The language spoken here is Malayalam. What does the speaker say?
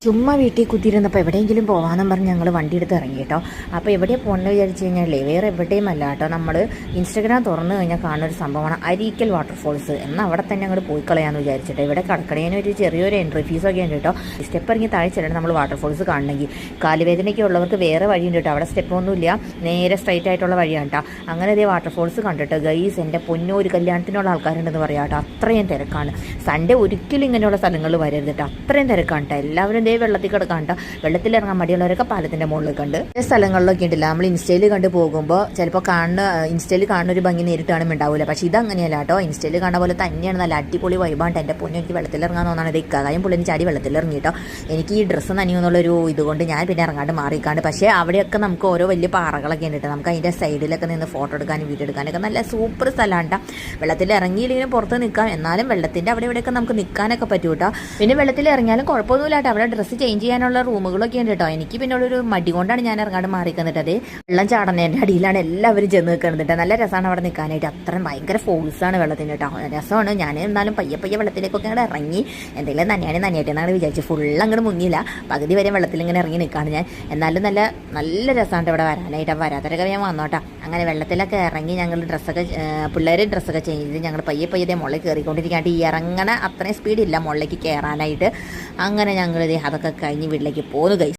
ചുമ്മാ വീട്ടിൽ കുത്തിയിരുന്നപ്പോൾ എവിടെയെങ്കിലും പോകാമെന്നും പറഞ്ഞ് ഞങ്ങൾ വണ്ടി എടുത്ത് ഇറങ്ങി കേട്ടോ. അപ്പോൾ എവിടെയാണ് പോകണമെന്ന് വിചാരിച്ചു കഴിഞ്ഞാലേ വേറെ എവിടെയും അല്ല കേട്ടോ. നമ്മൾ ഇൻസ്റ്റഗ്രാം തുറന്നു കഴിഞ്ഞാൽ കാണുന്ന ഒരു സംഭവമാണ് അരീക്കൽ വാട്ടർഫോൾസ്. എന്നാൽ അവിടെ തന്നെ അങ്ങോട്ട് പോയി കളയാമെന്ന് വിചാരിച്ചിട്ട് ഇവിടെ കടക്കടേന് ഒരു ചെറിയൊരു എൻട്രി ഫീസൊക്കെ ഉണ്ട് കേട്ടോ. സ്റ്റെപ്പ് ഇറങ്ങി താഴെ ചെല്ലണം നമ്മൾ വാട്ടർഫോൾസ് കാണണമെങ്കിൽ. കാലുവേദനയ്ക്ക് ഉള്ളവർക്ക് വേറെ വഴിയുണ്ട് കേട്ടോ. അവിടെ സ്റ്റെപ്പൊന്നുമില്ല, നേരെ സ്ട്രൈറ്റ് ആയിട്ടുള്ള വഴിയാണ് കേട്ടോ. അങ്ങനെ ഇതേ വാട്ടർഫോൾസ് കണ്ടിട്ട് ഗൈസ് എൻ്റെ പൊന്നോ, ഒരു കല്യാണത്തിനുള്ള ആൾക്കാരുണ്ടെന്ന് പറയാം കേട്ടോ. അത്രയും തിരക്കാണ്. സൺഡേ ഒരിക്കലും ഇങ്ങനെയുള്ള സ്ഥലങ്ങളിൽ വരരുത് കേട്ടോ. അത്രയും തിരക്കാണ് കേട്ടോ. എല്ലാവരും വെള്ളത്തിൽ കിടക്കാണ്ട, വെള്ളത്തിലിറങ്ങാൻ മടിയുള്ളവരൊക്കെ പാലത്തിന്റെ മുകളിൽ കണ്ട് സ്ഥലങ്ങളിലൊക്കെ ഉണ്ടല്ലോ. നമ്മൾ ഇൻസ്റ്റയിൽ കണ്ട് പോകുമ്പോൾ ചിലപ്പോൾ ഇൻസ്റ്റയിൽ കാണുന്ന ഒരു ഭംഗി നേരിട്ട് കാണുമ്പോൾ ഉണ്ടാവില്ല. പക്ഷേ ഇതങ്ങനെയല്ല കേട്ടോ. ഇൻസ്റ്റയിൽ കാണുന്ന പോലെ തന്നെയാണ്. നല്ല അടിപൊളി വൈബാണ്. എൻ്റെ പൊന്നു, എനിക്ക് വെള്ളത്തിലിറങ്ങാൻ തോന്നാണ്. ഇത് ഇക്കായും പുള്ളിന് ചാടി വെള്ളത്തിലിറങ്ങി കേട്ടോ. എനിക്ക് ഈ ഡ്രസ്സ് നനയുന്നുള്ളൊരു ഇതുകൊണ്ട് ഞാൻ പിന്നെ ഇറങ്ങാണ്ട് മാറിക്കാണ്ട്. പക്ഷേ അവിടെയൊക്കെ നമുക്ക് ഓരോ വലിയ പാറകളൊക്കെ ഉണ്ട് കേട്ടോ. നമുക്ക് അതിൻ്റെ സൈഡിലൊക്കെ നിന്ന് ഫോട്ടോ എടുക്കാനും വീഡിയോ എടുക്കാനൊക്കെ നല്ല സൂപ്പർ സ്ഥലമാണ് കേട്ടോ. വെള്ളത്തിൽ ഇറങ്ങിയില്ലെങ്കിലും പുറത്ത് നിൽക്കാം, എന്നാലും വെള്ളത്തിൻ്റെ അവിടെ ഇവിടെയൊക്കെ നമുക്ക് നിൽക്കാനൊക്കെ പറ്റും കേട്ടോ. പിന്നെ വെള്ളത്തിൽ ഇറങ്ങിയാലും കുഴപ്പമൊന്നുമില്ല കേട്ടോ. അവിടെ ഡ്രസ്സ് ചേഞ്ച് ചെയ്യാനുള്ള റൂമുകളൊക്കെ ഉണ്ട് കേട്ടോ. എനിക്ക് പിന്നെ ഒരു മടി കൊണ്ടാണ് ഞാൻ ഇറങ്ങാണ്ട് മാറിക്കുന്നിട്ട്. അത് വെള്ളം ചാടുന്നതിൻ്റെ അടിയിലാണ് എല്ലാവരും ചെന്ന് നിൽക്കുന്നത്. നല്ല രസമാണ് അവിടെ നിൽക്കാനായിട്ട്. അത്രയും ഭയങ്കര ഫോഴ്സാണ് വെള്ളത്തിന് കേട്ടോ. രസമാണ്. ഞാൻ എന്നാലും പയ്യെ വെള്ളത്തിലേക്കൊക്കെ അങ്ങോട്ട് ഇറങ്ങി എന്തെങ്കിലും നനയായിട്ട് എന്നാണ് വിചാരിച്ചു. ഫുൾ അങ്ങോട്ട് മുങ്ങിയില്ല, പകുതി വരെ വെള്ളത്തിൽ ഇങ്ങനെ ഇറങ്ങി നിൽക്കുകയാണ് ഞാൻ. എന്നാലും നല്ല രസമാണ് ഇവിടെ വരാനായിട്ട്. വരാത്തവരൊക്കെ ഞാൻ വന്നോട്ടാ. അങ്ങനെ വെള്ളത്തിലൊക്കെ ഇറങ്ങി ഞങ്ങൾ പിള്ളേർ ഡ്രസ്സൊക്കെ ചേഞ്ച് ചെയ്ത് ഞങ്ങൾ പയ്യെ മുകളിൽ കയറിക്കൊണ്ടിരിക്കാണ്ട് ഈ ഇറങ്ങണ അത്രയും സ്പീഡില്ല മുകളിലേക്ക് കയറാനായിട്ട്. അങ്ങനെ ഞങ്ങൾ അതൊക്കെ കഴിഞ്ഞ് വീട്ടിലേക്ക് പോന്നു ഗൈസ്.